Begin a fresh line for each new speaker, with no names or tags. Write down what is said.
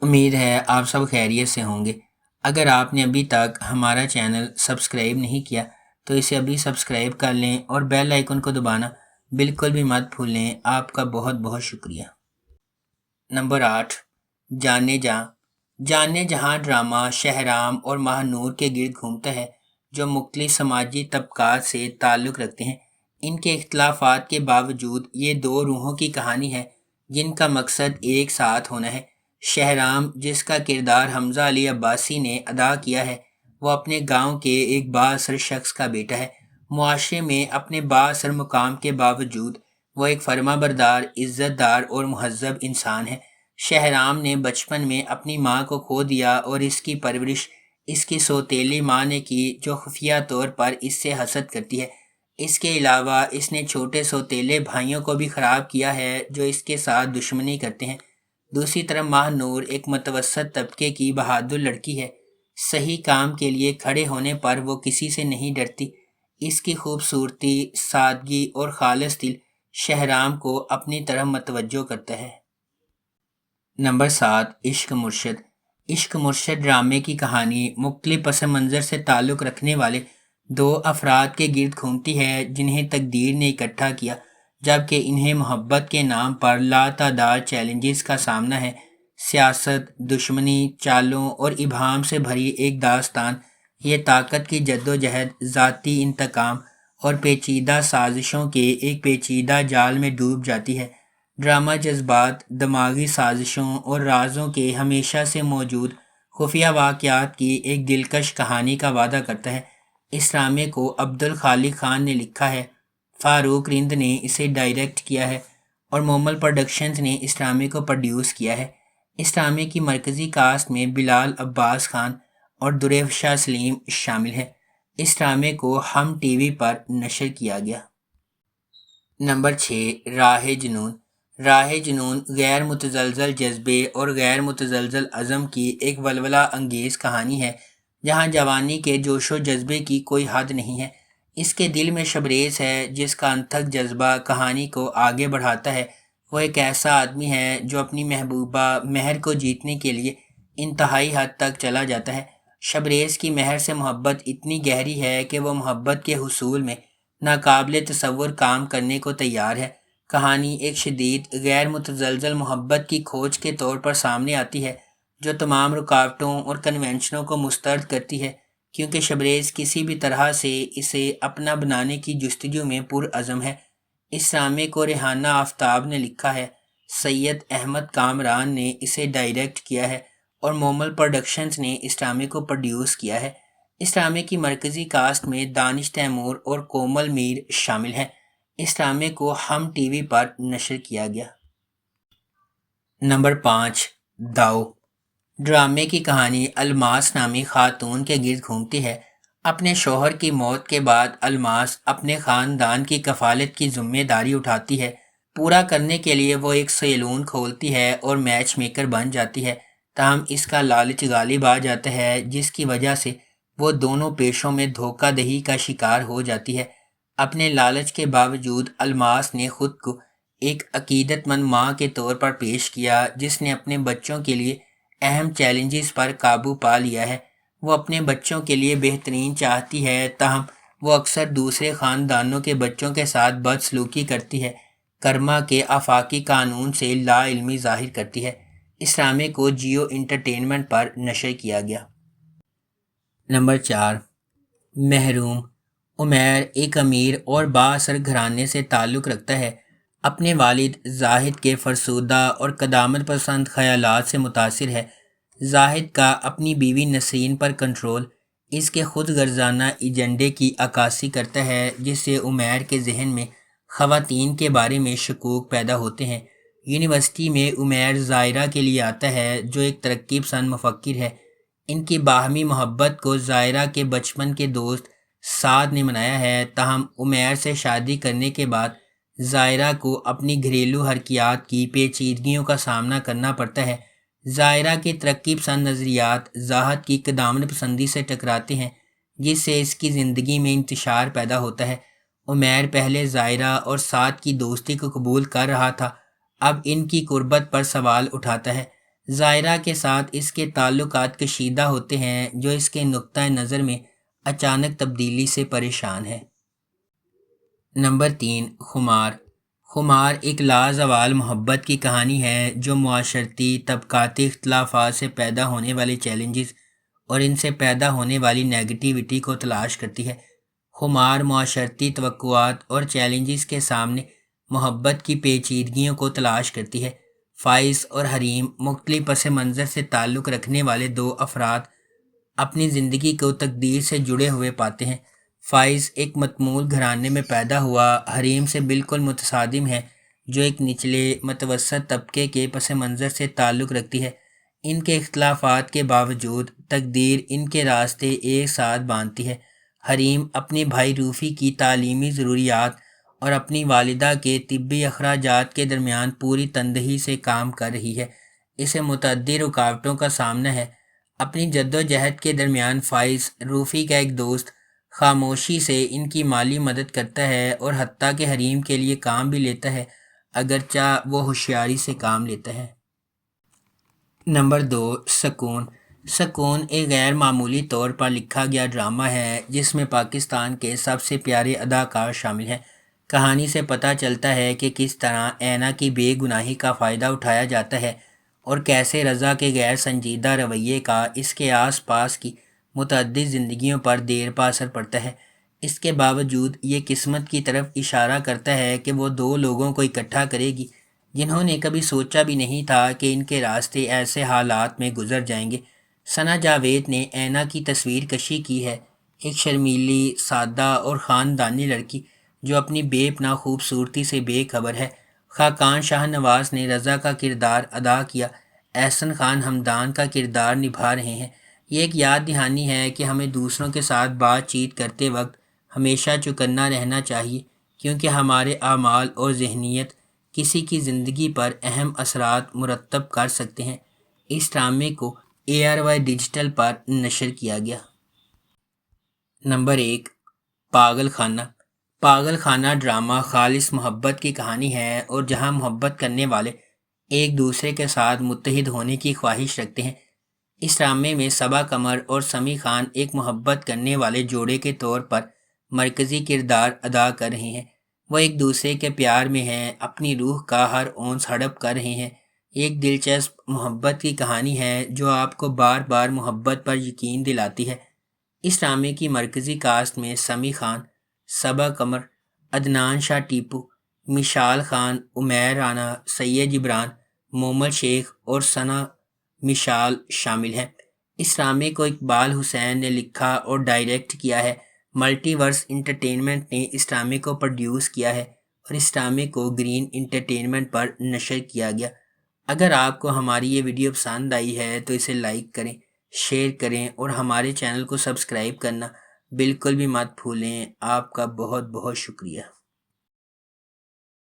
امید ہے آپ سب خیریت سے ہوں گے۔ اگر آپ نے ابھی تک ہمارا چینل سبسکرائب نہیں کیا تو اسے ابھی سبسکرائب کر لیں اور بیل آئیکن کو دبانا بالکل بھی مت بھولیں۔ آپ کا بہت بہت شکریہ۔ نمبر 8، جانے جہاں۔ جانے جہاں ڈرامہ شہرام اور ماہ نور کے گرد گھومتا ہے، جو مختلف سماجی طبقات سے تعلق رکھتے ہیں۔ ان کے اختلافات کے باوجود یہ دو روحوں کی کہانی ہے جن کا مقصد ایک ساتھ ہونا ہے۔ شہرام، جس کا کردار حمزہ علی عباسی نے ادا کیا ہے، وہ اپنے گاؤں کے ایک بااثر شخص کا بیٹا ہے۔ معاشرے میں اپنے بااثر مقام کے باوجود وہ ایک فرما بردار، عزت دار اور مہذب انسان ہے۔ شہرام نے بچپن میں اپنی ماں کو کھو دیا اور اس کی پرورش اس کی سوتیلی ماں نے کی، جو خفیہ طور پر اس سے حسد کرتی ہے۔ اس کے علاوہ اس نے چھوٹے سوتیلے بھائیوں کو بھی خراب کیا ہے جو اس کے ساتھ دشمنی کرتے ہیں۔ دوسری طرف ماہ نور ایک متوسط طبقے کی بہادر لڑکی ہے۔ صحیح کام کے لیے کھڑے ہونے پر وہ کسی سے نہیں ڈرتی۔ اس کی خوبصورتی، سادگی اور خالص دل شہرام کو اپنی طرف متوجہ کرتا ہے۔ نمبر 7، عشق مرشد۔ عشق مرشد ڈرامے کی کہانی مختلف پس منظر سے تعلق رکھنے والے دو افراد کے گرد گھومتی ہے جنہیں تقدیر نے اکٹھا کیا، جبکہ انہیں محبت کے نام پر لاتعداد چیلنجز کا سامنا ہے۔ سیاست، دشمنی، چالوں اور ابہام سے بھری ایک داستان، یہ طاقت کی جدوجہد، ذاتی انتقام اور پیچیدہ سازشوں کے ایک پیچیدہ جال میں ڈوب جاتی ہے۔ ڈرامہ جذبات، دماغی سازشوں اور رازوں کے ہمیشہ سے موجود خفیہ واقعات کی ایک دلکش کہانی کا وعدہ کرتا ہے۔ اس ڈرامے کو عبدالخالق خان نے لکھا ہے، فاروق رند نے اسے ڈائریکٹ کیا ہے اور مومل پروڈکشنز نے اس ڈرامے کو پروڈیوس کیا ہے۔ اس ڈرامے کی مرکزی کاسٹ میں بلال عباس خان اور دریافشاہ سلیم شامل ہیں۔ اس ڈرامے کو ہم ٹی وی پر نشر کیا گیا۔ نمبر 6، راہ جنون۔ راہ جنون غیر متزلزل جذبے اور غیر متزلزل عزم کی ایک ولولہ انگیز کہانی ہے، جہاں جوانی کے جوش و جذبے کی کوئی حد نہیں ہے۔ اس کے دل میں شبریز ہے جس کا انتھک جذبہ کہانی کو آگے بڑھاتا ہے۔ وہ ایک ایسا آدمی ہے جو اپنی محبوبہ مہر کو جیتنے کے لیے انتہائی حد تک چلا جاتا ہے۔ شبریز کی مہر سے محبت اتنی گہری ہے کہ وہ محبت کے حصول میں ناقابل تصور کام کرنے کو تیار ہے۔ کہانی ایک شدید غیر متزلزل محبت کی کھوج کے طور پر سامنے آتی ہے جو تمام رکاوٹوں اور کنونشنوں کو مسترد کرتی ہے، کیونکہ شبریز کسی بھی طرح سے اسے اپنا بنانے کی جستجو میں پرعزم ہے۔ اس ڈرامے کو ریحانہ آفتاب نے لکھا ہے، سید احمد کامران نے اسے ڈائریکٹ کیا ہے اور مومل پروڈکشنز نے اس ڈرامے کو پروڈیوس کیا ہے۔ اس ڈرامے کی مرکزی کاسٹ میں دانش تیمور اور کومل میر شامل ہیں۔ اس ڈرامے کو ہم ٹی وی پر نشر کیا گیا۔ نمبر 5، داؤ۔ ڈرامے کی کہانی الماس نامی خاتون کے گرد گھومتی ہے۔ اپنے شوہر کی موت کے بعد الماس اپنے خاندان کی کفالت کی ذمہ داری اٹھاتی ہے۔ پورا کرنے کے لیے وہ ایک سیلون کھولتی ہے اور میچ میکر بن جاتی ہے، تاہم اس کا لالچ غالب آ جاتا ہے جس کی وجہ سے وہ دونوں پیشوں میں دھوکہ دہی کا شکار ہو جاتی ہے۔ اپنے لالچ کے باوجود الماس نے خود کو ایک عقیدت مند ماں کے طور پر پیش کیا جس نے اپنے بچوں کے لیے اہم چیلنجز پر قابو پا لیا ہے۔ وہ اپنے بچوں کے لیے بہترین چاہتی ہے، تاہم وہ اکثر دوسرے خاندانوں کے بچوں کے ساتھ بدسلوکی کرتی ہے، کرما کے آفاقی قانون سے لا علمی ظاہر کرتی ہے۔ اس ڈرامے کو جیو انٹرٹینمنٹ پر نشر کیا گیا۔ نمبر 4، محروم۔ عمیر ایک امیر اور بااثر گھرانے سے تعلق رکھتا ہے۔ اپنے والد زاہد کے فرسودہ اور قدامت پسند خیالات سے متاثر ہے۔ زاہد کا اپنی بیوی نسرین پر کنٹرول اس کے خود غرضانہ ایجنڈے کی عکاسی کرتا ہے، جس سے عمیر کے ذہن میں خواتین کے بارے میں شکوک پیدا ہوتے ہیں۔ یونیورسٹی میں عمیر زائرہ کے لیے آتا ہے جو ایک ترقی پسند مفکر ہے۔ ان کی باہمی محبت کو زائرہ کے بچپن کے دوست سعد نے منایا ہے، تاہم عمیر سے شادی کرنے کے بعد زائرہ کو اپنی گھریلو حرکیات کی پیچیدگیوں کا سامنا کرنا پڑتا ہے۔ زائرہ کے ترقی پسند نظریات زاہد کی قدامت پسندی سے ٹکراتے ہیں، جس سے اس کی زندگی میں انتشار پیدا ہوتا ہے۔ عمیر پہلے زائرہ اور سعد کی دوستی کو قبول کر رہا تھا، اب ان کی قربت پر سوال اٹھاتا ہے۔ ظاہرہ کے ساتھ اس کے تعلقات کشیدہ ہوتے ہیں جو اس کے نقطہ نظر میں اچانک تبدیلی سے پریشان ہے۔ نمبر 3، خمار۔ خمار ایک لازوال محبت کی کہانی ہے جو معاشرتی طبقاتی اختلافات سے پیدا ہونے والے چیلنجز اور ان سے پیدا ہونے والی نیگیٹیوٹی کو تلاش کرتی ہے۔ خمار معاشرتی توقعات اور چیلنجز کے سامنے محبت کی پیچیدگیوں کو تلاش کرتی ہے۔ فائز اور حریم مختلف پس منظر سے تعلق رکھنے والے دو افراد اپنی زندگی کو تقدیر سے جڑے ہوئے پاتے ہیں۔ فائز ایک متمول گھرانے میں پیدا ہوا حریم سے بالکل متصادم ہے جو ایک نچلے متوسط طبقے کے پس منظر سے تعلق رکھتی ہے۔ ان کے اختلافات کے باوجود تقدیر ان کے راستے ایک ساتھ باندھتی ہے۔ حریم اپنے بھائی روفی کی تعلیمی ضروریات اور اپنی والدہ کے طبی اخراجات کے درمیان پوری تندہی سے کام کر رہی ہے۔ اسے متعدد رکاوٹوں کا سامنا ہے۔ اپنی جدوجہد کے درمیان فائز، روفی کا ایک دوست، خاموشی سے ان کی مالی مدد کرتا ہے اور حتیٰ کہ حریم کے لیے کام بھی لیتا ہے، اگرچہ وہ ہوشیاری سے کام لیتا ہے۔ نمبر 2، سکون۔ سکون ایک غیر معمولی طور پر لکھا گیا ڈرامہ ہے جس میں پاکستان کے سب سے پیارے اداکار شامل ہیں۔ کہانی سے پتہ چلتا ہے کہ کس طرح اینا کی بے گناہی کا فائدہ اٹھایا جاتا ہے اور کیسے رضا کے غیر سنجیدہ رویے کا اس کے آس پاس کی متعدد زندگیوں پر دیر پا اثر پڑتا ہے۔ اس کے باوجود یہ قسمت کی طرف اشارہ کرتا ہے کہ وہ دو لوگوں کو اکٹھا کرے گی جنہوں نے کبھی سوچا بھی نہیں تھا کہ ان کے راستے ایسے حالات میں گزر جائیں گے۔ ثنا جاوید نے اینا کی تصویر کشی کی ہے، ایک شرمیلی، سادہ اور خاندانی لڑکی جو اپنی بے پناہ خوبصورتی سے بے خبر ہے۔ خاقان شاہ نواز نے رضا کا کردار ادا کیا، احسن خان حمدان کا کردار نبھا رہے ہیں۔ یہ ایک یاد دہانی ہے کہ ہمیں دوسروں کے ساتھ بات چیت کرتے وقت ہمیشہ چوکنا رہنا چاہیے، کیونکہ ہمارے اعمال اور ذہنیت کسی کی زندگی پر اہم اثرات مرتب کر سکتے ہیں۔ اس ڈرامے کو ARY ڈیجیٹل پر نشر کیا گیا۔ نمبر 1، پاگل خانہ۔ پاگل خانہ ڈرامہ خالص محبت کی کہانی ہے اور جہاں محبت کرنے والے ایک دوسرے کے ساتھ متحد ہونے کی خواہش رکھتے ہیں۔ اس ڈرامے میں صبا قمر اور سمیع خان ایک محبت کرنے والے جوڑے کے طور پر مرکزی کردار ادا کر رہے ہیں۔ وہ ایک دوسرے کے پیار میں ہیں، اپنی روح کا ہر اونس ہڑپ کر رہے ہیں۔ ایک دلچسپ محبت کی کہانی ہے جو آپ کو بار بار محبت پر یقین دلاتی ہے۔ اس ڈرامے کی مرکزی کاسٹ میں سمیع خان، صبا قمر، عدنان شاہ ٹیپو، مشال خان، عمیر رانا، سید جبران، محمد شیخ اور ثنا مشال شامل ہیں۔ اس ڈرامے کو اقبال حسین نے لکھا اور ڈائریکٹ کیا ہے۔ ملٹی ورس انٹرٹینمنٹ نے اس ڈرامے کو پروڈیوس کیا ہے اور اس ڈرامے کو گرین انٹرٹینمنٹ پر نشر کیا گیا۔ اگر آپ کو ہماری یہ ویڈیو پسند آئی ہے تو اسے لائک کریں، شیئر کریں اور ہمارے چینل کو سبسکرائب کرنا بالکل بھی مت بھولیں۔ آپ کا بہت بہت شکریہ۔